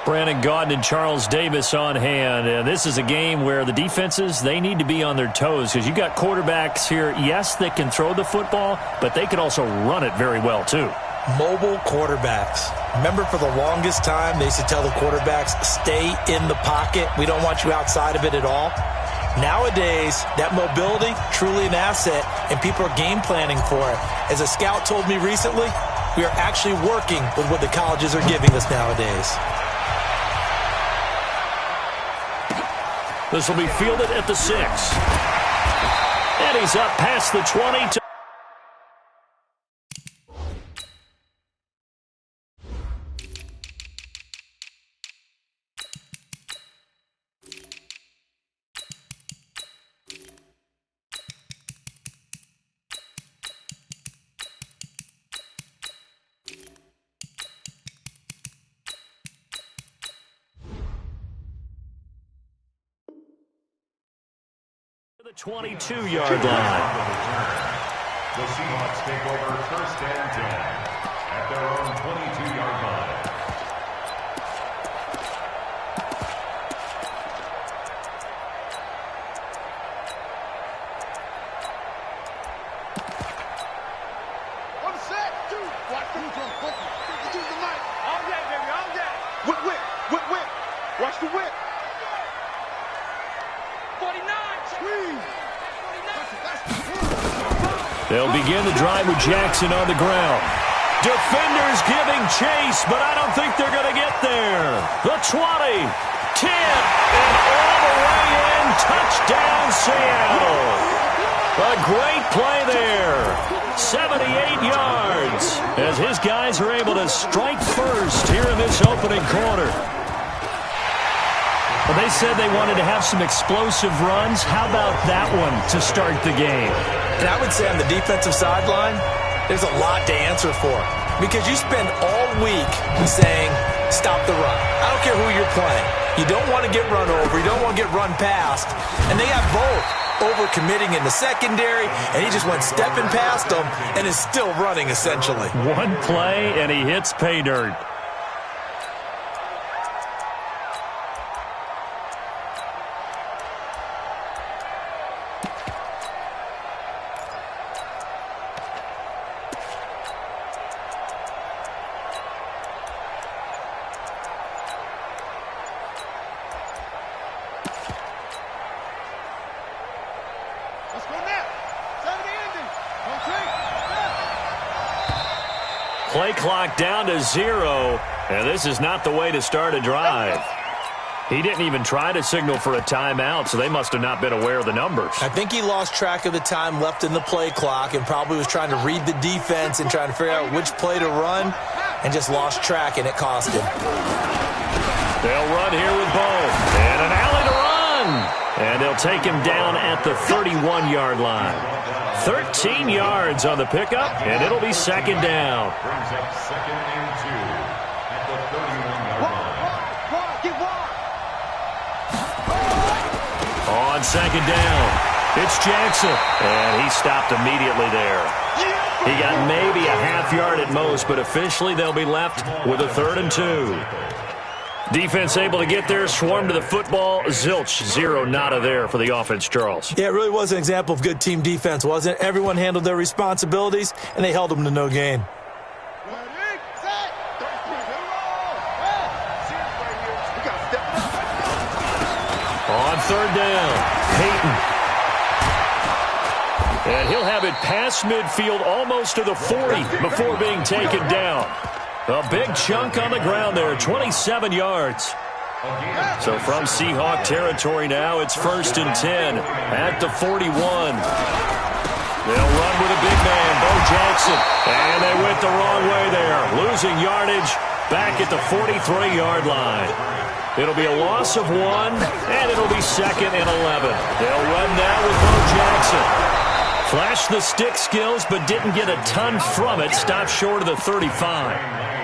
Brandon Gaudin and Charles Davis on hand. This is a game where the defenses, they need to be on their toes because you got quarterbacks here, yes, that can throw the football, but they can also run it very well too. Mobile quarterbacks. Remember, for the longest time, they used to tell the quarterbacks, stay in the pocket. We don't want you outside of it at all. Nowadays, that mobility, truly an asset, and people are game planning for it. As a scout told me recently, we are actually working with what the colleges are giving us nowadays. This will be fielded at the 6. And he's up past the 20 to the 22-yard line. The Seahawks take over 1st and 10 at their own 22-yard line. On the set, two. Watch the quick. Use the mic. All day, baby, all day. Whip. Watch the whip. 49. They'll begin the drive with Jackson on the ground. Defenders giving chase, but I don't think they're going to get there. The 20, 10, and all the way in. Touchdown, Seattle. A great play there. 78 yards as his guys are able to strike first here in this opening quarter. Well, they said they wanted to have some explosive runs. How about that one to start the game? And I would say on the defensive sideline, there's a lot to answer for. Because you spend all week saying, stop the run. I don't care who you're playing. You don't want to get run over. You don't want to get run past. And they have both. Over-committing in the secondary, and he just went stepping past them and is still running, essentially. One play, and he hits pay dirt. Play clock down to 0, and this is not the way to start a drive. He didn't even try to signal for a timeout, so they must have not been aware of the numbers. I think he lost track of the time left in the play clock and probably was trying to read the defense and trying to figure out which play to run and just lost track, and it cost him. They'll run here with Bone, and an alley to run. And they'll take him down at the 31-yard line. 13 yards on the pickup, and it'll be 2nd down. Brings up 2nd and 2 at the 31-yard line. On 2nd down, it's Jackson, and he stopped immediately there. He got maybe a half yard at most, but officially they'll be left with a 3rd and 2. Defense able to get there, swarm to the football. Zilch, 0, nada there for the offense, Charles. Yeah, it really was an example of good team defense, wasn't it? Everyone handled their responsibilities, and they held them to no gain. On 3rd down, Peyton. And he'll have it past midfield almost to the 40 before being taken down. A big chunk on the ground there, 27 yards. So from Seahawk territory now, it's 1st and 10 at the 41. They'll run with a big man, Bo Jackson. And they went the wrong way there, losing yardage back at the 43-yard line. It'll be a loss of 1, and it'll be 2nd and 11. They'll run now with Bo Jackson. Flashed the stick skills, but didn't get a ton from it. Stopped short of the 35.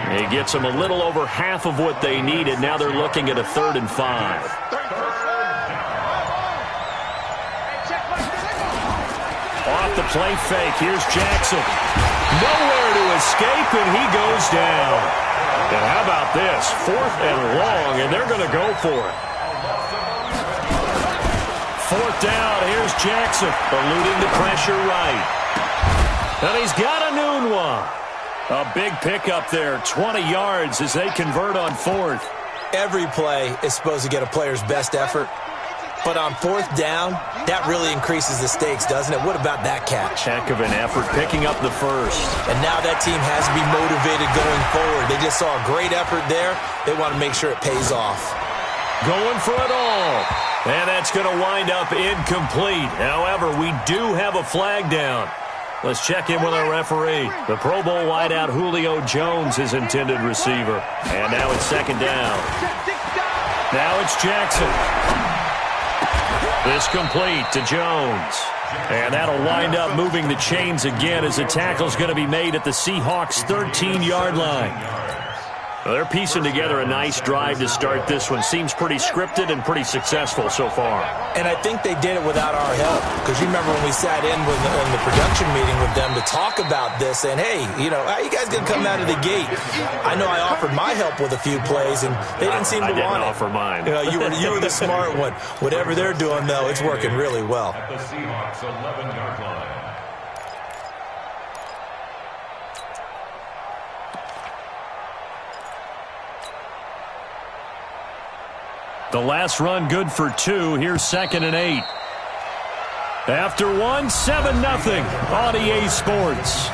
It gets them a little over half of what they needed. Now they're looking at a 3rd and 5. Off the play fake. Here's Jackson. Nowhere to escape, and he goes down. And how about this? 4th and long, and they're going to go for it. 4th down, here's Jackson, eluding the pressure right. And he's got a Nunwa. A big pickup there, 20 yards as they convert on 4th. Every play is supposed to get a player's best effort. But on 4th down, that really increases the stakes, doesn't it? What about that catch? Heck of an effort, picking up the first. And now that team has to be motivated going forward. They just saw a great effort there. They want to make sure it pays off. Going for it all. And that's going to wind up incomplete. However, we do have a flag down. Let's check in with our referee. The Pro Bowl wideout Julio Jones is intended receiver. And now it's 2nd down. Now it's Jackson. This complete to Jones. And that'll wind up moving the chains again as the tackle's going to be made at the Seahawks' 13-yard line. Well, they're piecing together a nice drive to start this one. Seems pretty scripted and pretty successful so far. And I think they did it without our help. Because you remember when we sat in the production meeting with them to talk about this, and hey, you know, how you guys going to come out of the gate? I know I offered my help with a few plays, and they didn't seem to want it. I didn't offer mine. You know, you were the smart one. Whatever they're doing, though, it's working really well. At the Seahawks 11-yard line. The last run good for 2. Here's 2nd and 8. After 1, 7-0 on EA Sports.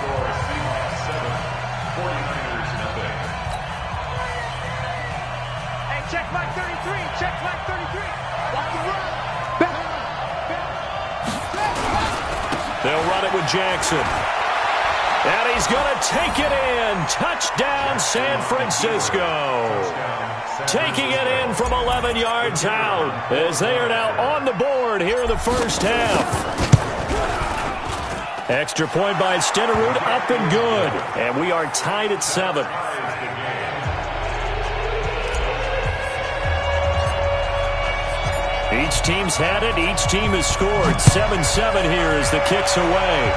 Hey, check flag 33. Check flag 33. Watch the run. They'll run it with Jackson. And he's going to take it in. Touchdown, San Francisco. Taking it in from 11 yards out as they are now on the board here in the first half. Extra point by Stenerud, up and good. And we are tied at 7. Each team's had it. Each team has scored. 7-7 here as the kick's away.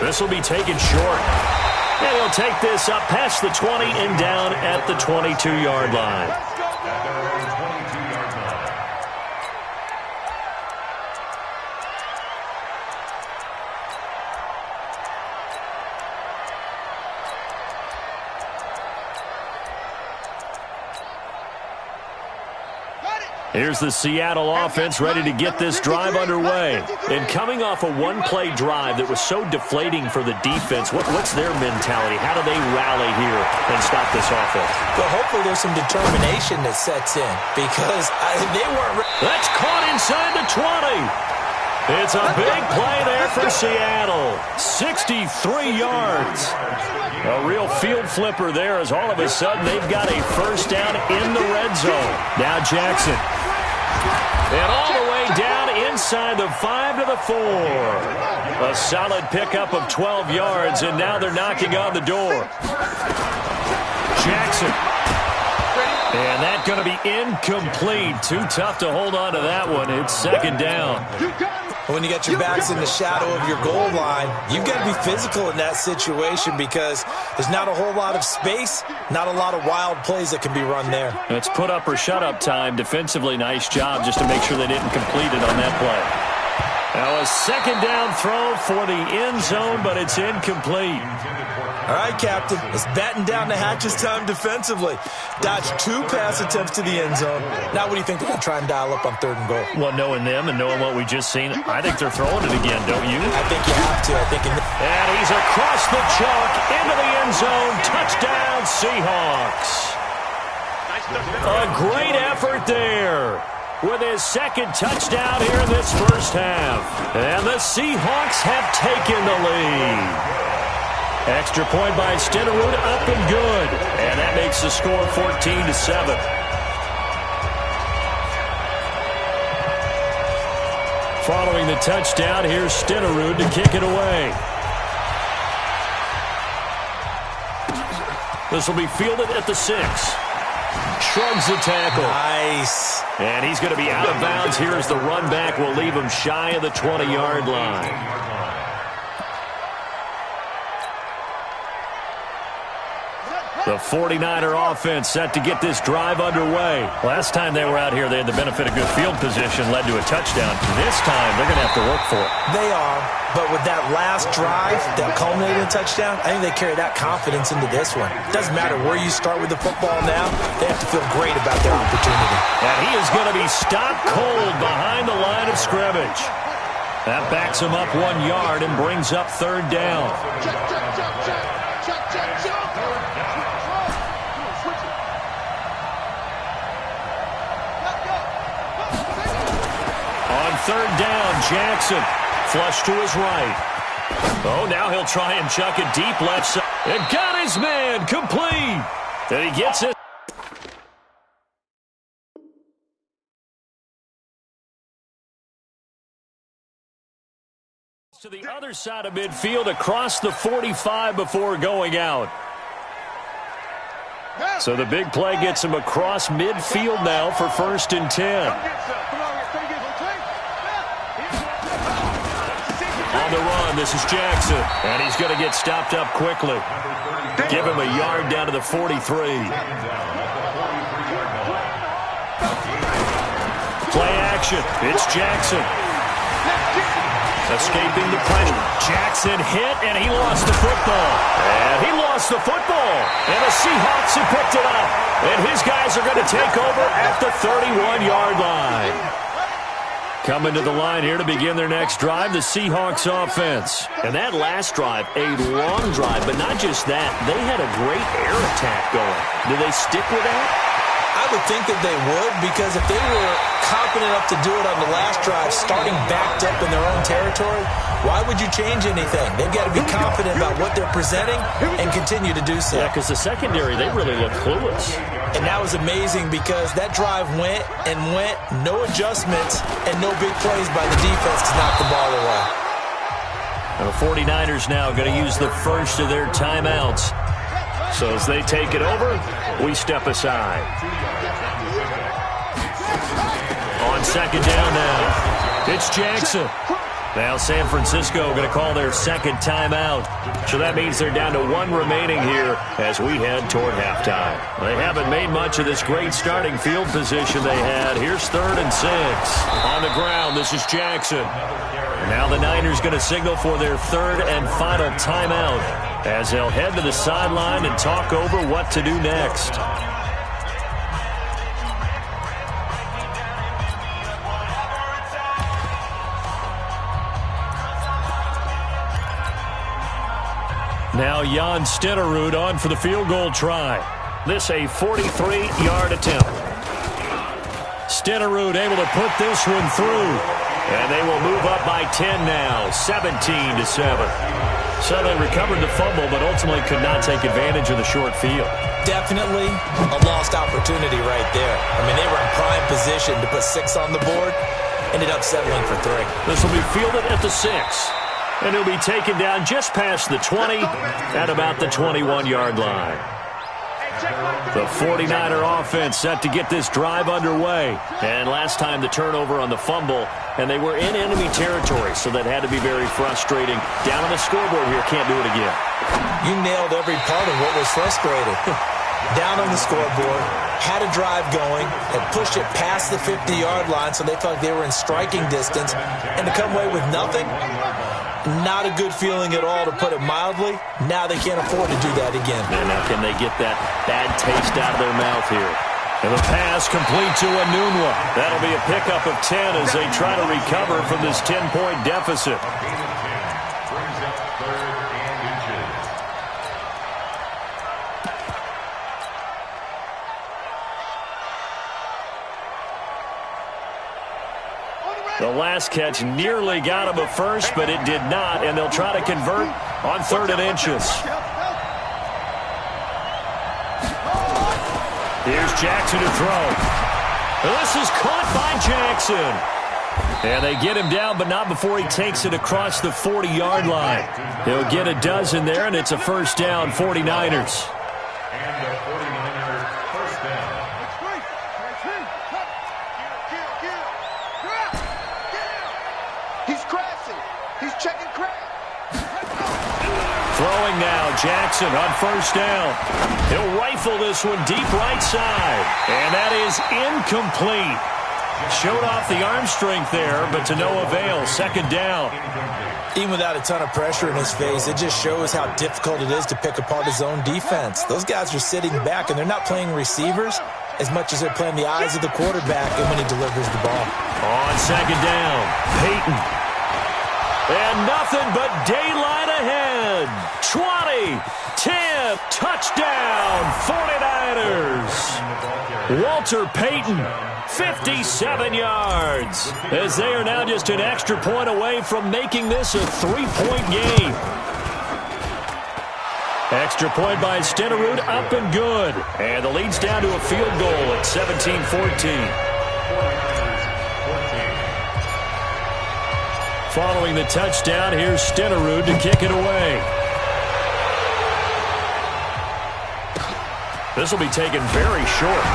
This will be taken short. And he'll take this up past the 20 and down at the 22-yard line. Here's the Seattle offense ready to get this drive underway. And coming off a one-play drive that was so deflating for the defense, what's their mentality? How do they rally here and stop this offense? Well, hopefully there's some determination that sets in because they weren't. That's caught inside the 20. It's a big play there for Seattle. 63 yards. A real field flipper there as all of a sudden they've got a first down in the red zone. Now Jackson. And all the way down inside the 5 to the 4. A solid pickup of 12 yards, and now they're knocking on the door. Jackson. And that's going to be incomplete. Too tough to hold on to that one. It's 2nd down. When you got your backs in the shadow of your goal line, you've got to be physical in that situation because there's not a whole lot of space, not a lot of wild plays that can be run there. It's put up or shut up time. Defensively, nice job just to make sure they didn't complete it on that play. Now a 2nd down throw for the end zone, but it's incomplete. All right, Captain, it's batten down the hatches time defensively. Dodged 2 pass attempts to the end zone. Now what do you think they're going to try and dial up on 3rd and goal? Well, knowing them and knowing what we just seen, I think they're throwing it again, don't you? I think you have to. And he's across the chalk into the end zone. Touchdown, Seahawks. A great effort there with his 2nd touchdown here in this first half. And the Seahawks have taken the lead. Extra point by Stenerud, up and good. And that makes the score 14-7. Following the touchdown, here's Stenerud to kick it away. This will be fielded at the 6. Shrugs the tackle. Nice. And he's going to be out of bounds here as the run back will leave him shy of the 20-yard line. The 49er offense set to get this drive underway. Last time they were out here, they had the benefit of good field position, led to a touchdown. This time, they're going to have to work for it. They are, but with that last drive that culminated in a touchdown, I think they carry that confidence into this one. It doesn't matter where you start with the football now. They have to feel great about their opportunity. And he is going to be stopped cold behind the line of scrimmage. That backs him up 1 yard and brings up third down. On third down, Jackson. Flush to his right. Oh, now he'll try and chuck it deep left side. And got his man complete. And he gets it. To the other side of midfield across the 45 before going out. So the big play gets him across midfield now for 1st and 10. On the run, this is Jackson. And he's going to get stopped up quickly. Give him a yard down to the 43. Play action. It's Jackson. Escaping the pressure. Jackson hit, and he lost the football. And he lost the football. And the Seahawks have picked it up. And his guys are going to take over at the 31-yard line. Coming to the line here to begin their next drive, the Seahawks offense. And that last drive, a long drive, but not just that. They had a great air attack going. Do they stick with that? I would think that they would, because if they were confident enough to do it on the last drive, starting backed up in their own territory, why would you change anything? They've got to be confident about what they're presenting and continue to do so. Yeah, because the secondary, they really look clueless. And that was amazing because that drive went and went, no adjustments, and no big plays by the defense to knock the ball away. And the 49ers now going to use the first of their timeouts. So as they take it over, we step aside. On second down now, it's Jackson. Now San Francisco going to call their second timeout. So that means they're down to 1 remaining here as we head toward halftime. They haven't made much of this great starting field position they had. Here's 3rd and 6. On the ground, this is Jackson. Now the Niners going to signal for their 3rd and final timeout as they'll head to the sideline and talk over what to do next. Now Jan Stenerud on for the field goal try. This a 43-yard attempt. Stenerud able to put this one through. And they will move up by 10 now, 17-7. So they recovered the fumble, but ultimately could not take advantage of the short field. Definitely a lost opportunity right there. I mean, they were in prime position to put 6 on the board. Ended up settling for 3. This will be fielded at the 6. And it'll be taken down just past the 20 at about the 21-yard line. The 49er offense set to get this drive underway. And last time the turnover on the fumble, and they were in enemy territory, so that had to be very frustrating. Down on the scoreboard here, can't do it again. You nailed every part of what was frustrating. Down on the scoreboard, had a drive going, had pushed it past the 50-yard line, so they felt like they were in striking distance, and to come away with nothing, not a good feeling at all, to put it mildly. Now they can't afford to do that again. And now can they get that bad taste out of their mouth here? And the pass complete to Enunwa. That'll be a pickup of 10 as they try to recover from this 10-point deficit. Brings up 3rd and inches. The last catch nearly got him a first, but it did not, and they'll try to convert on 3rd and inches. Here's Jackson to throw. This is caught by Jackson. And they get him down, but not before he takes it across the 40-yard line. He'll get a dozen there, and it's a first down, 49ers. And the 49ers first down. He's crashing. He's checking crash. Throwing now, Jackson on first down. He'll rifle this one deep right side. And that is incomplete. Showed off the arm strength there, but to no avail. Second down. Even without a ton of pressure in his face, it just shows how difficult it is to pick apart his own defense. Those guys are sitting back, and they're not playing receivers as much as they're playing the eyes of the quarterback and when he delivers the ball. On second down, Peyton. And nothing but daylight ahead. 20, 10, touchdown, 49ers. Walter Payton, 57 yards, as they are now just an extra point away from making this a 3-point game. Extra point by Stenerud, up and good. And the lead's down to a field goal at 17-14. Following the touchdown, here's Stenerud to kick it away. This will be taken very short.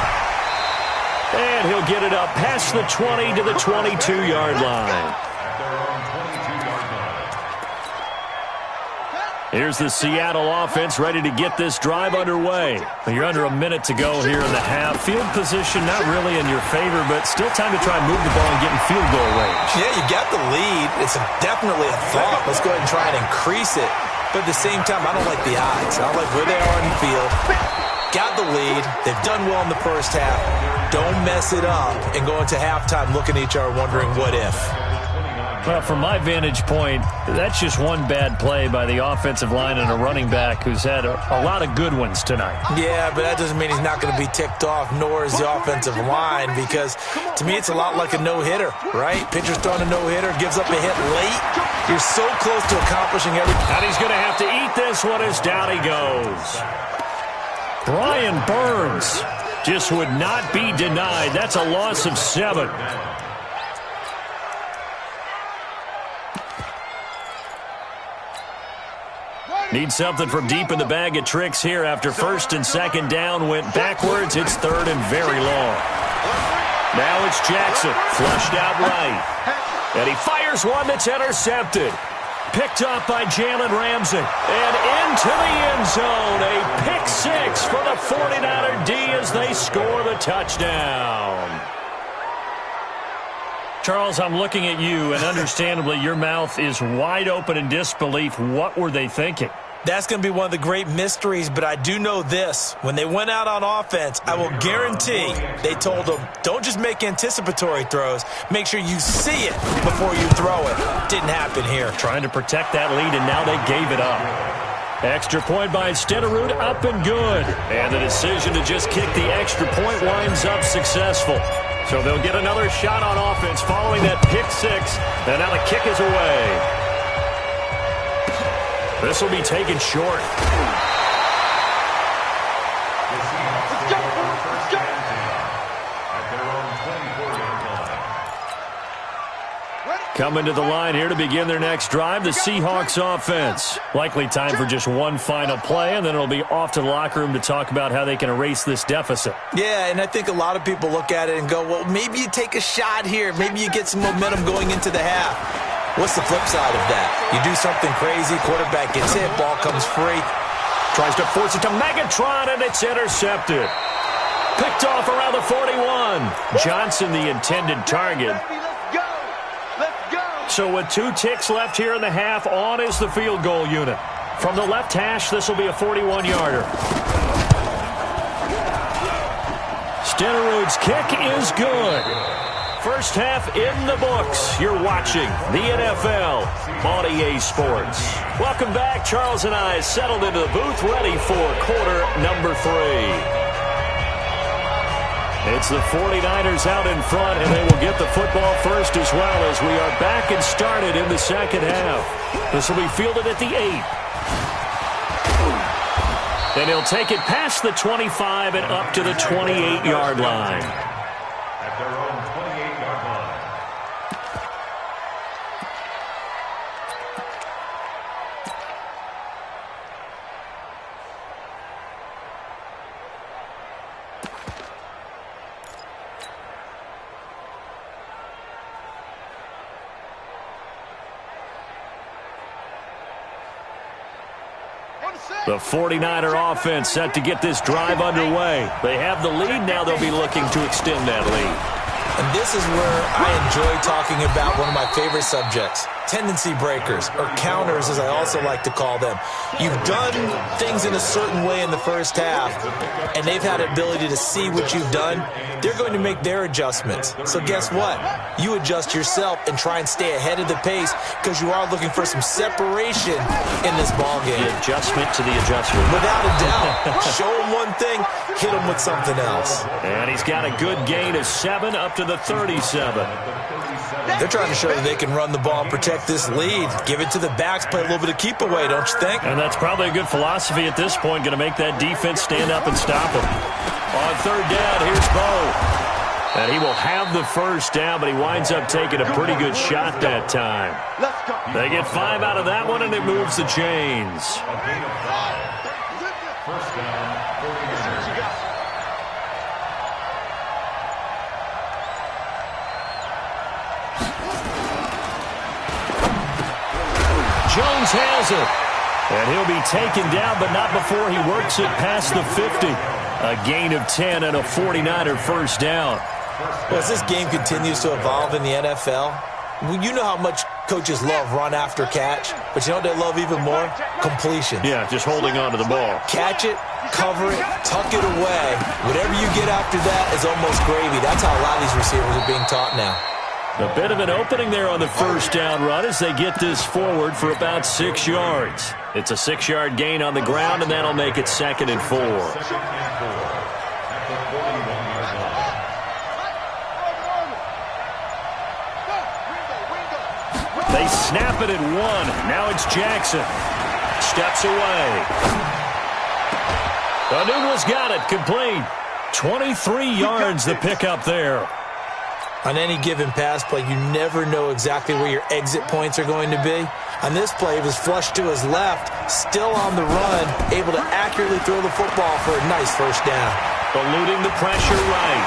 And he'll get it up past the 20 to the 22-yard line. Here's the Seattle offense ready to get this drive underway. You're under a minute to go here in the half. Field position not really in your favor, but still time to try and move the ball and get in field goal range. Yeah, you got the lead. It's definitely a thought. Let's go ahead and try and increase it. But at the same time, I don't like the odds. I don't like where they are on the field. Got the lead. They've done well in the first half. Don't mess it up and go into halftime looking at each other wondering what if. Well, from my vantage point, that's just one bad play by the offensive line and a running back who's had a lot of good ones tonight. Yeah, but that doesn't mean he's not going to be ticked off, nor is the offensive line, because to me it's a lot like a no-hitter, right? Pitcher's throwing a no-hitter, gives up a hit late. You're so close to accomplishing everything. And he's going to have to eat this one as down he goes. Brian Burns just would not be denied. That's a loss of 7. Need something from deep in the bag of tricks here after first and second down went backwards. It's third and very long. Now it's Jackson, flushed out right. And he fires one that's intercepted. Picked up by Jalen Ramsey. And into the end zone. A pick 6 for the 49er D as they score the touchdown. Charles, I'm looking at you, and understandably your mouth is wide open in disbelief. What were they thinking? That's going to be one of the great mysteries, but I do know this. When they went out on offense, I will guarantee they told them, don't just make anticipatory throws. Make sure you see it before you throw it. Didn't happen here. Trying to protect that lead, and now they gave it up. Extra point by Stenerud, up and good. And the decision to just kick the extra point winds up successful. So they'll get another shot on offense following that pick 6. And now the kick is away. This will be taken short. Coming to the line here to begin their next drive, the Seahawks offense. Likely time for just one final play, and then it'll be off to the locker room to talk about how they can erase this deficit. Yeah, and I think a lot of people look at it and go, well, maybe you take a shot here. Maybe you get some momentum going into the half. What's the flip side of that? You do something crazy, quarterback gets hit, ball comes free. Tries to force it to Megatron, and it's intercepted. Picked off around the 41. Johnson, the intended target. So with 2 ticks left here in the half, on is the field goal unit. From the left hash, this will be a 41-yarder. Stenerud's kick is good. First half in the books. You're watching the NFL on EA Sports. Welcome back. Charles and I settled into the booth, ready for quarter number 3. It's the 49ers out in front, and they will get the football first as well as we are back and started in the second half. This will be fielded at the 8. And he'll take it past the 25 and up to the 28-yard line. At their own 28-yard line. The 49er offense set to get this drive underway. They have the lead. Now they'll be looking to extend that lead. And this is where I enjoy talking about one of my favorite subjects, tendency breakers, or counters as I also like to call them. You've done things in a certain way in the first half, and they've had the ability to see what you've done. They're going to make their adjustments. So guess what? You adjust yourself and try and stay ahead of the pace because you are looking for some separation in this ballgame. The adjustment to the adjustment. Without a doubt. Show them one thing, hit them with something else. And he's got a good gain of 7 up to the 37. They're trying to show that they can run the ball and protect this lead. Give it to the backs, play a little bit of keep away, don't you think? And that's probably a good philosophy at this point, going to make that defense stand up and stop him. On third down, here's Bo. And he will have the first down, but he winds up taking a pretty good shot that time. They get 5 out of that one, and it moves the chains. A gain of 5. First down, 49ers. Jones has it. And he'll be taken down, but not before he works it past the 50. A gain of 10 and a 49er first down. Well, as this game continues to evolve in the NFL, you know how much coaches love run after catch, but you know what they love even more? Completions. Yeah, just holding on to the ball. Catch it, cover it, tuck it away. Whatever you get after that is almost gravy. That's how a lot of these receivers are being taught now. A bit of an opening there on the first down run as they get this forward for about 6 yards. It's a 6-yard gain on the ground, and that'll make it 2nd and 4. They snap it at 1. Now it's Jackson. Steps away. Anunwa's got it. Complete. 23 yards the pickup there. On any given pass play, you never know exactly where your exit points are going to be. On this play, it was flushed to his left, still on the run, able to accurately throw the football for a nice first down. Eluding the pressure right.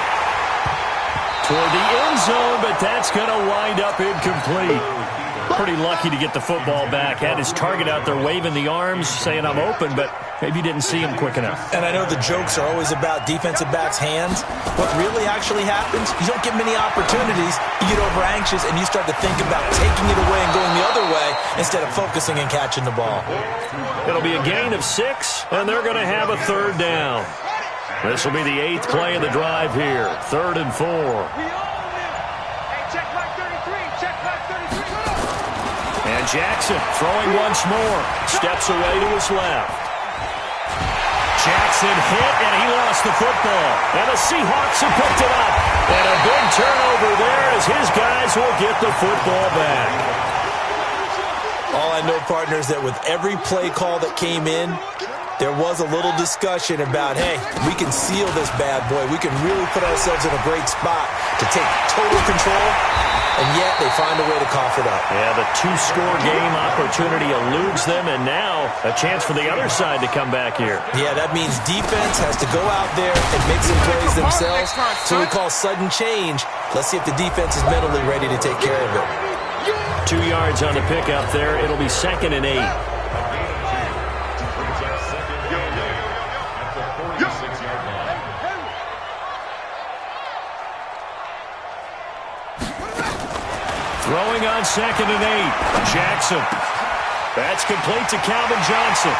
Toward the end zone, but that's going to wind up incomplete. Pretty lucky to get the football back. Had his target out there waving the arms, saying I'm open, but maybe didn't see him quick enough. And I know the jokes are always about defensive backs' hands. What really actually happens, you don't get many opportunities. You get over anxious and you start to think about taking it away and going the other way instead of focusing and catching the ball. It'll be a gain of 6, and they're going to have a third down. This will be the 8th play of the drive here. 3rd and 4. And Jackson throwing once more. Steps away to his left. Jackson hit, and he lost the football. And the Seahawks have picked it up. And a big turnover there as his guys will get the football back. All I know, partners, that with every play call that came in, there was a little discussion about, hey, we can seal this bad boy. We can really put ourselves in a great spot to take total control, and yet they find a way to cough it up. Yeah, the 2-score game opportunity eludes them, and now a chance for the other side to come back here. Yeah, that means defense has to go out there and make some plays themselves. So we call sudden change. Let's see if the defense is mentally ready to take care of it. 2 yards on the pickup there. It'll be 2nd and 8. Throwing on 2nd and 8. Jackson. That's complete to Calvin Johnson.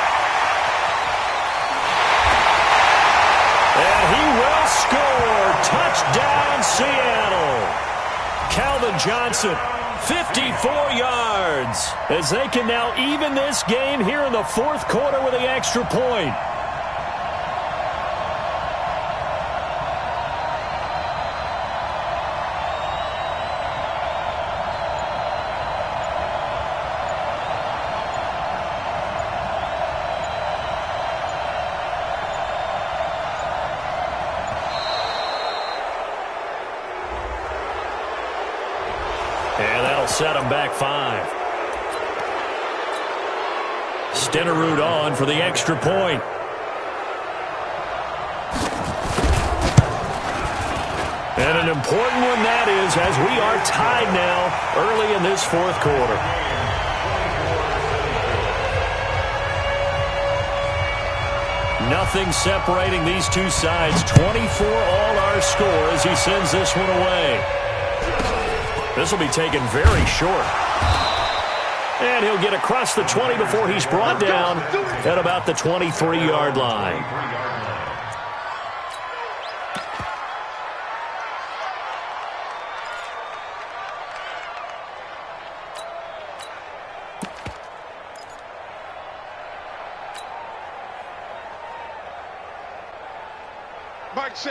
And he will score. Touchdown, Seattle. Calvin Johnson, 54 yards. As they can now even this game here in the 4th quarter with the extra point. Set him back 5. Stenerud on for the extra point. And an important one that is, as we are tied now early in this 4th quarter. Nothing separating these two sides. 24 all our score as he sends this one away. This will be taken very short. And he'll get across the 20 before he's brought down at about the 23-yard line.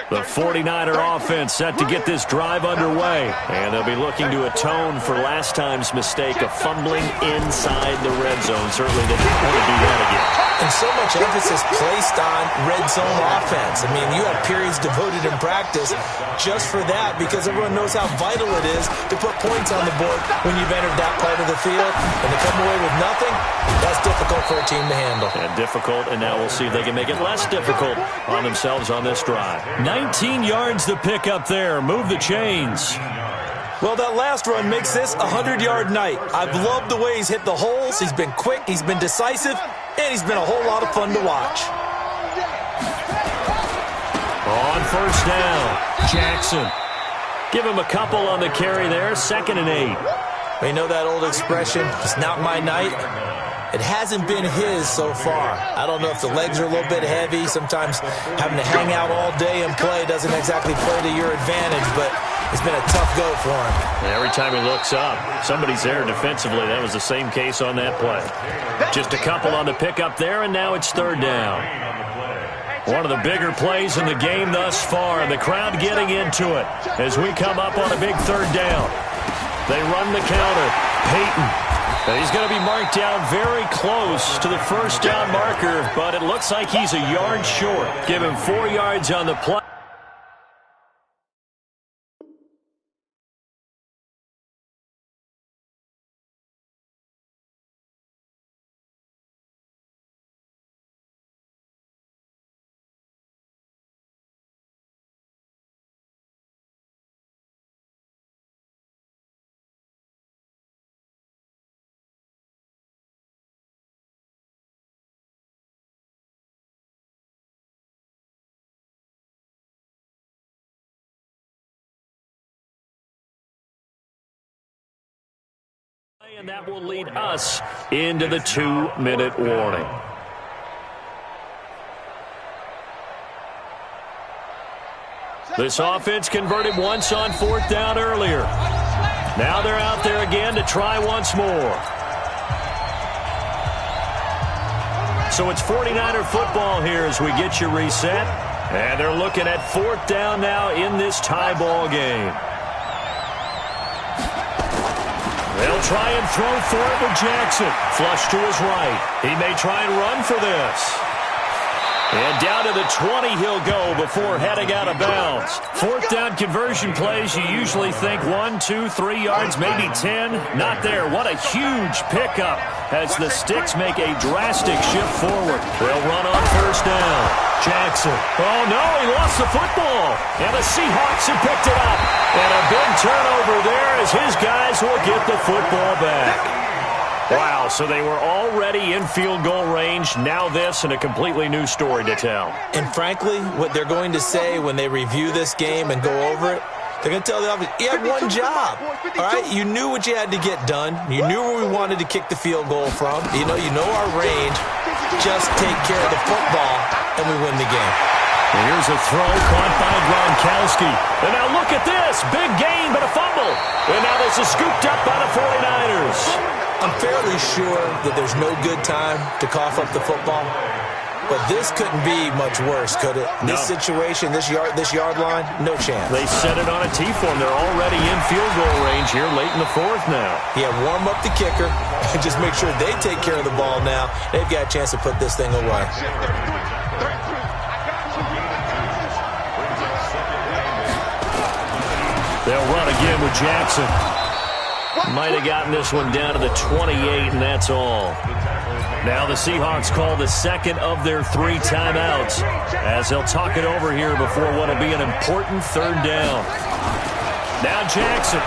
The 49er offense set to get this drive underway. And they'll be looking to atone for last time's mistake of fumbling inside the red zone. Certainly they didn't want to do that again. And so much emphasis placed on red zone offense. I mean, you have periods devoted in practice just for that because everyone knows how vital it is to put points on the board when you've entered that part of the field. And to come away with nothing, that's difficult for a team to handle. And difficult, and now we'll see if they can make it less difficult on themselves on this drive. 19 yards to pick up there. Move the chains. Well, that last run makes this a 100-yard night. I've loved the way he's hit the holes. He's been quick, he's been decisive, and he's been a whole lot of fun to watch. On first down, Jackson. Give him a couple on the carry there. 2nd and 8. You know that old expression, it's not my night? It hasn't been his so far. I don't know if the legs are a little bit heavy. Sometimes having to hang out all day and play doesn't exactly play to your advantage, but it's been a tough go for him. Every time he looks up, somebody's there defensively. That was the same case on that play. Just a couple on the pickup there, and now it's 3rd down. One of the bigger plays in the game thus far, and the crowd getting into it as we come up on a big 3rd down. They run the counter. Peyton. He's going to be marked down very close to the first down marker, but it looks like he's a yard short. Give him 4 yards on the play. And that will lead us into the 2-minute warning. This offense converted once on 4th down earlier. Now they're out there again to try once more. So it's 49er football here as we get you reset. And they're looking at 4th down now in this tie ball game. They'll try and throw for it with Jackson. Flush to his right. He may try and run for this. And down to the 20 he'll go before heading out of bounds. 4th down conversion plays, you usually think 1, 2, 3 yards, maybe 10. Not there. What a huge pickup as the Sticks make a drastic shift forward. They'll run on first down. Jackson. Oh, no, he lost the football. And the Seahawks have picked it up. And a big turnover there as his guys will get the football back. Wow, so they were already in field goal range. Now this and a completely new story to tell. And frankly, what they're going to say when they review this game and go over it, they're going to tell the offense, you had one job, all right? You knew what you had to get done. You knew where we wanted to kick the field goal from. You know our range. Just take care of the football, and we win the game. And here's a throw caught by Gronkowski. And now look at this. Big gain, but a fumble. And now this is scooped up by the 49ers. I'm fairly sure that there's no good time to cough up the football. But this couldn't be much worse, could it? No. This situation, this yard line, no chance. They set it on a T-form. They're already in field goal range here late in the 4th now. Yeah, warm up the kicker and just make sure they take care of the ball now. They've got a chance to put this thing away. They'll run again with Jackson. Might have gotten this one down to the 28, and that's all. Now the Seahawks call the second of their 3 timeouts as they'll talk it over here before what will be an important 3rd down. Now Jackson.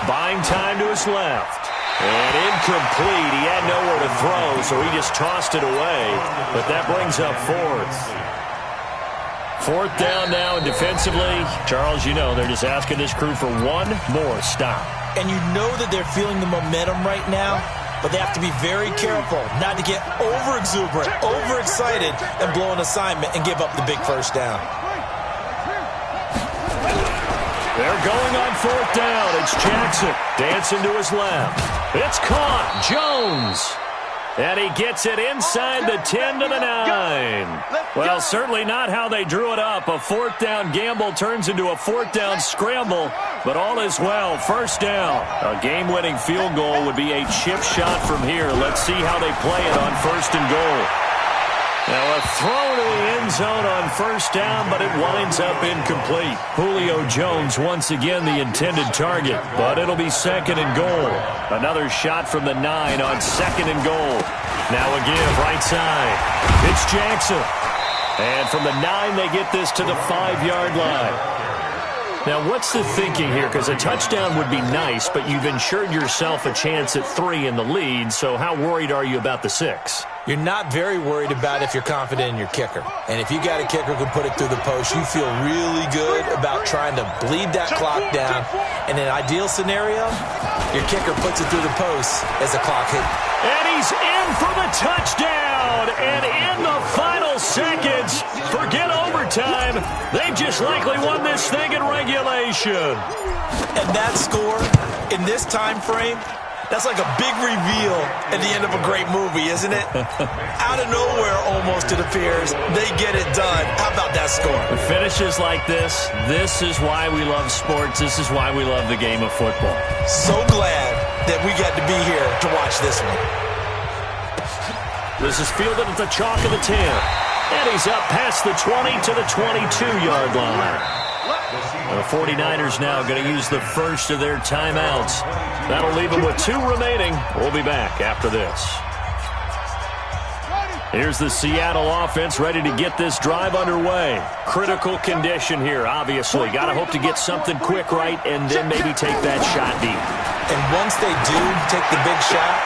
Buying time to his left. And incomplete. He had nowhere to throw, so he just tossed it away. But that brings up fourth. Fourth down now, and defensively, Charles, you know, they're just asking this crew for one more stop. And you know that they're feeling the momentum right now, but they have to be very careful not to get over-exuberant, overexcited, and blow an assignment and give up the big first down. They're going on fourth down. It's Jackson dancing to his left. It's caught. Jones. And he gets it inside the 10 to the 9. Well, certainly not how they drew it up. A fourth down gamble turns into a fourth down scramble, but all is well. First down. A game-winning field goal would be a chip shot from here. Let's see how they play it on first and goal. Now a throw to the end zone on first down, but it winds up incomplete. Julio Jones once again the intended target, but it'll be second and goal. Another shot from the 9 on second and goal. Now a give right side. It's Jackson. And from the 9 they get this to the 5-yard line. Now, what's the thinking here? Because a touchdown would be nice, but you've ensured yourself a chance at 3 in the lead, so how worried are you about the 6? You're not very worried about if you're confident in your kicker. And if you got a kicker who can put it through the post, you feel really good about trying to bleed that clock down. In an ideal scenario, your kicker puts it through the post as the clock hits. And he's in for the touchdown. And in the final seconds, forget overtime. They've just likely won this thing in regulation. And that score, in this time frame, that's like a big reveal at the end of a great movie, isn't it? Out of nowhere, almost, it appears. They get it done. How about that score? The finishes like this is why we love sports. This is why we love the game of football. So glad that we got to be here to watch this one. This is fielded at the chalk of the 10. And he's up past the 20 to the 22-yard line. The 49ers now going to use the first of their timeouts. That'll leave them with 2 remaining. We'll be back after this. Here's the Seattle offense ready to get this drive underway. Critical condition here, obviously. Got to hope to get something quick right and then maybe take that shot deep. And once they do take the big shot,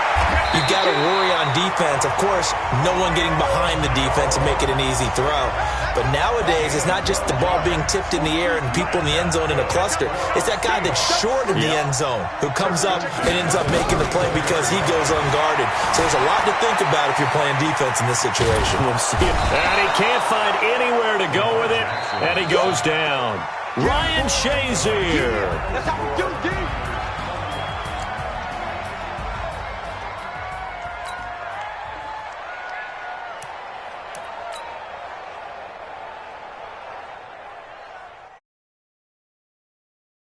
you got to worry on defense. Of course, no one getting behind the defense and make it an easy throw. But nowadays, it's not just the ball being tipped in the air and people in the end zone in a cluster. It's that guy that's short in the end zone who comes up and ends up making the play because he goes unguarded. So there's a lot to think about if you're playing defense in this situation. We'll see it. And he can't find anywhere to go with it, and he goes down. Ryan Shazier. That's how we do, D.